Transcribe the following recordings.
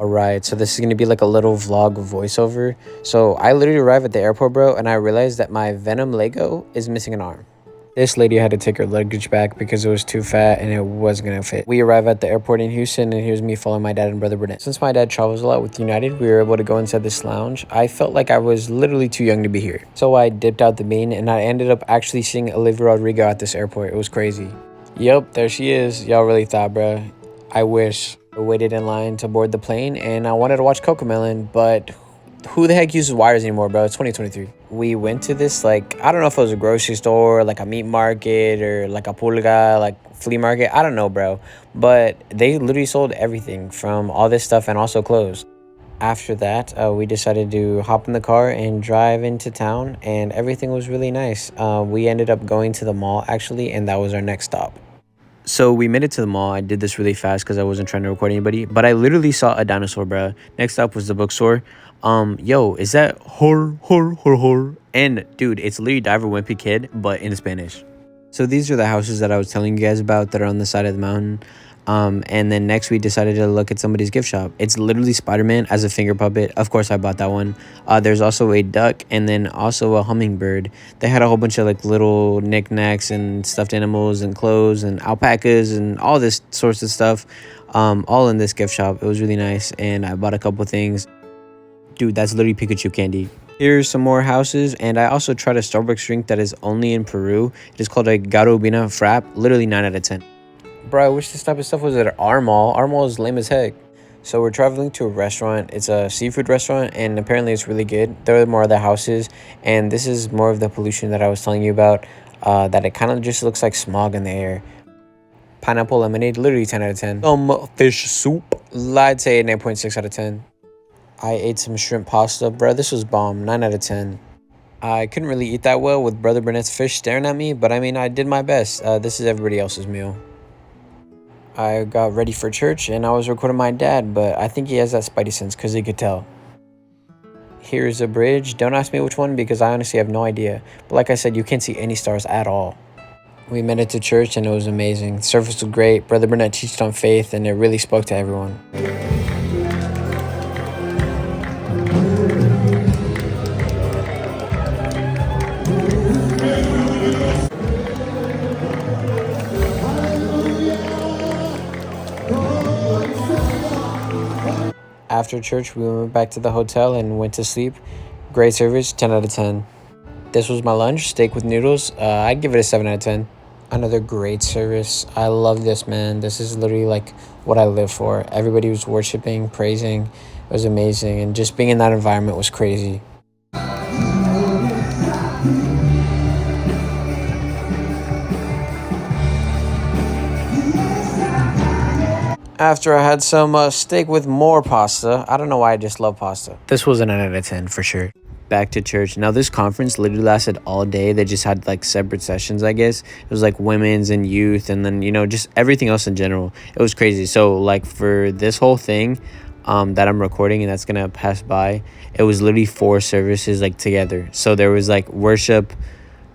Alright, so this is gonna be like a little vlog voiceover. So I literally arrived at the airport, bro, and I realized that my Venom Lego is missing an arm. This lady had to take her luggage back because it was too fat and it wasn't gonna fit. We arrived at the airport in Houston, and here's me following my dad and brother Burnett. Since my dad travels a lot with United, we were able to go inside this lounge. I felt like I was literally too young to be here. So I dipped out the bean and I ended up actually seeing Olivia Rodrigo at this airport. It was crazy. Yep, there she is. Y'all really thought, bro. I wish. I waited in line to board the plane and I wanted to watch Cocomelon, but who the heck uses wires anymore, bro? It's 2023. We went to this, like, I don't know if it was a grocery store, like a meat market, or like a pulga, like flea market. I don't know, bro. But they literally sold everything from all this stuff and also clothes. After that, we decided to hop in the car and drive into town, and everything was really nice. We ended up going to the mall, actually, and that was our next stop. So we made it to the mall. I did this really fast because I wasn't trying to record anybody, but I literally saw a dinosaur, bruh. Next up was the bookstore. Yo, is that hor? And dude, it's literally Diver Wimpy Kid, but in Spanish. So these are the houses that I was telling you guys about that are on the side of the mountain. And then next we decided to look at somebody's gift shop. It's literally Spider-Man as a finger puppet. Of course I bought that one. There's also a duck and then also a hummingbird. They had a whole bunch of like little knickknacks and stuffed animals and clothes and alpacas and all this sorts of stuff. All in this gift shop. It was really nice, and I bought a couple things. Dude, that's literally Pikachu candy. Here's some more houses, and I also tried a Starbucks drink that is only in Peru. It is called a Garubina Frap. Literally 9 out of 10. Bro, I wish this type of stuff was at our mall. Our mall is lame as heck. So we're traveling to a restaurant. It's a seafood restaurant, and apparently it's really good. There are more other houses, and this is more of the pollution that I was telling you about, that it kind of just looks like smog in the air. Pineapple lemonade, literally 10 out of 10. Fish soup, I'd say 9.6 out of 10. I ate some shrimp pasta. Bro, this was bomb, 9 out of 10. I couldn't really eat that well with Brother Burnett's fish staring at me, but I mean, I did my best. This is everybody else's meal. I got ready for church and I was recording my dad, but I think he has that spidey sense because he could tell. Here's a bridge. Don't ask me which one because I honestly have no idea. But like I said, you can't see any stars at all. We made it to church and it was amazing. The service was great. Brother Burnett teached on faith and it really spoke to everyone. After church, we went back to the hotel and went to sleep. Great service, 10 out of 10. This was my lunch, steak with noodles. I'd give it a 7 out of 10. Another great service. I love this, man. This is literally like what I live for. Everybody was worshiping, praising. It was amazing. And just being in that environment was crazy. After I had some steak with more pasta. I don't know why I just love pasta. This was a 9 out of 10 for sure. Back to church. Now this conference literally lasted all day. They just had like separate sessions, I guess. It was like women's and youth and then, you know, just everything else in general. It was crazy. So like for this whole thing that I'm recording and that's gonna pass by, it was literally 4 services like together. So there was like worship,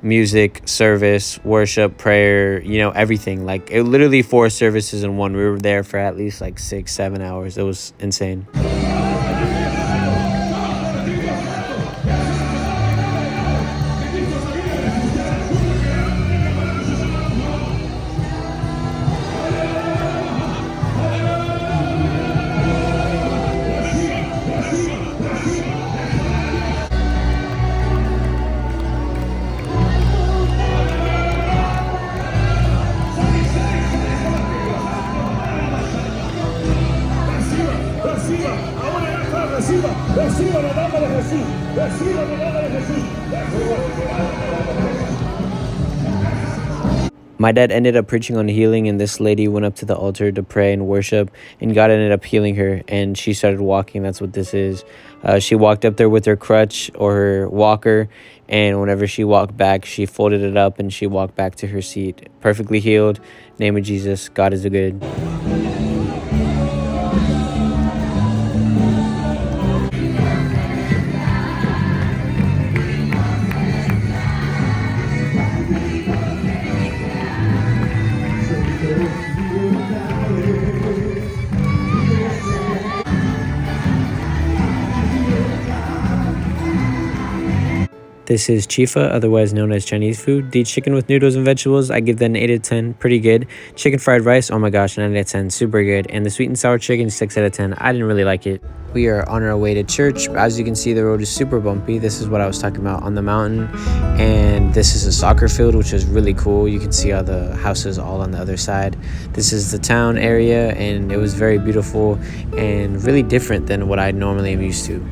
music, service, worship, prayer, you know, everything. Like it literally 4 services in one. We were there for at least like 6-7 hours. It was insane. My dad ended up preaching on healing, and this lady went up to the altar to pray and worship, and God ended up healing her, and she started walking. That's what this is. She walked up there with her crutch or her walker, and whenever she walked back, she folded it up and she walked back to her seat. Perfectly healed. Name of Jesus. God is a good. This is chifa, otherwise known as Chinese food. The chicken with noodles and vegetables, I give that an 8 out of 10, pretty good. Chicken fried rice, oh my gosh, 9 out of 10, super good. And the sweet and sour chicken, 6 out of 10. I didn't really like it. We are on our way to church. As you can see, the road is super bumpy. This is what I was talking about on the mountain. And this is a soccer field, which is really cool. You can see all the houses all on the other side. This is the town area, and it was very beautiful and really different than what I normally am used to.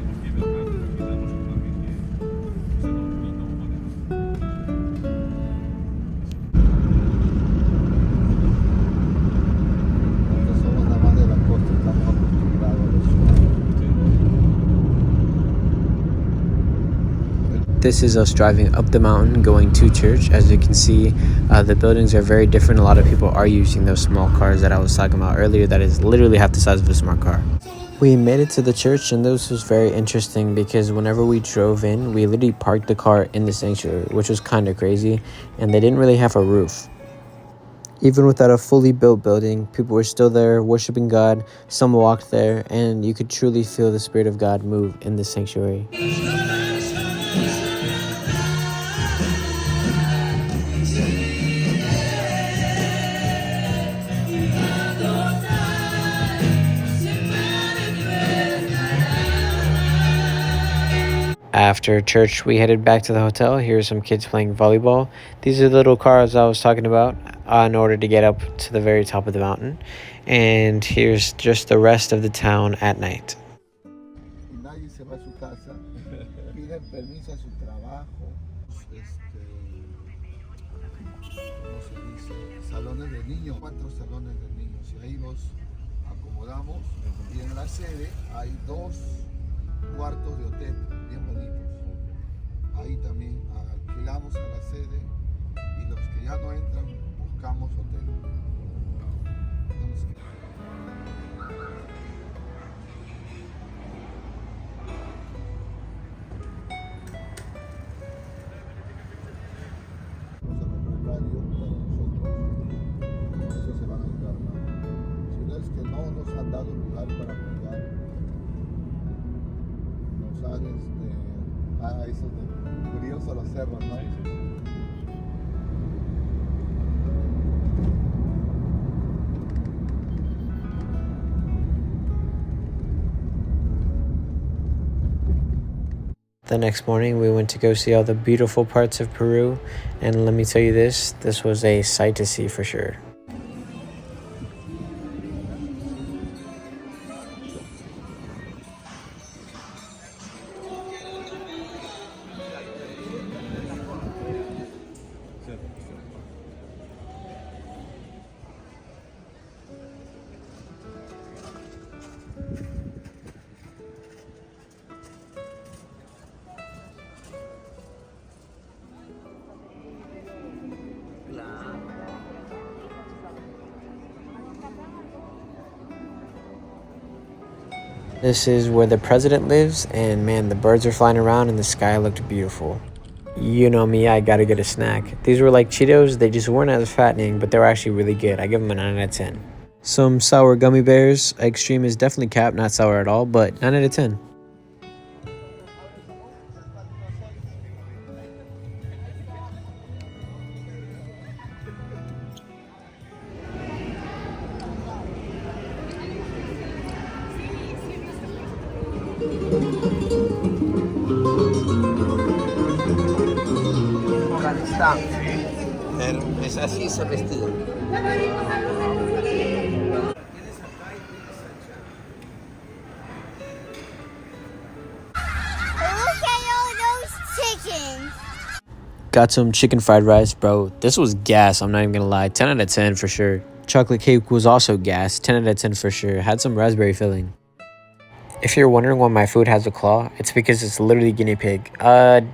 This is us driving up the mountain going to church. As you can see, the buildings are very different. A lot of people are using those small cars that I was talking about earlier that is literally half the size of a smart car. We made it to the church, and this was very interesting because whenever we drove in, we literally parked the car in the sanctuary, which was kind of crazy, and they didn't really have a roof. Even without a fully built building, people were still there worshiping God. Some walked there, and you could truly feel the Spirit of God move in the sanctuary. After church, we headed back to the hotel. Here's some kids playing volleyball. These are the little cars I was talking about in order to get up to the very top of the mountain. And here's just the rest of the town at night. Salones de niños, 4 salones de niños, y ahí los acomodamos, y en la sede hay 2 cuartos de hotel bien bonitos. Ahí también alquilamos a la sede, y los que ya no entran buscamos hotel. Dado lugar para jugar, nos han eso de curioso los cerros, ¿no? The next morning, we went to go see all the beautiful parts of Peru, and let me tell you this was a sight to see for sure. This is where the president lives, and man, the birds are flying around and the sky looked beautiful. You know me, I gotta get a snack. These were like Cheetos, they just weren't as fattening, but they were actually really good. I give them a 9 out of 10. Some sour gummy bears. Extreme is definitely capped, not sour at all, but 9 out of 10. Es así se vestía. Got some chicken fried rice, bro. This was gas, I'm not even gonna lie. 10 out of 10 for sure. Chocolate cake was also gas. 10 out of 10 for sure. Had some raspberry filling. If you're wondering why my food has a claw, it's because it's literally guinea pig.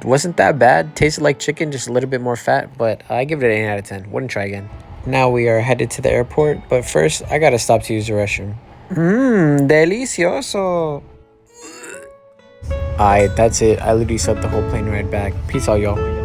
Wasn't that bad. Tasted like chicken, just a little bit more fat, but I give it an 8 out of 10. Wouldn't try again. Now we are headed to the airport, but first, I gotta stop to use the restroom. Delicioso. Alright, that's it. I literally slept the whole plane ride back. Peace out, y'all.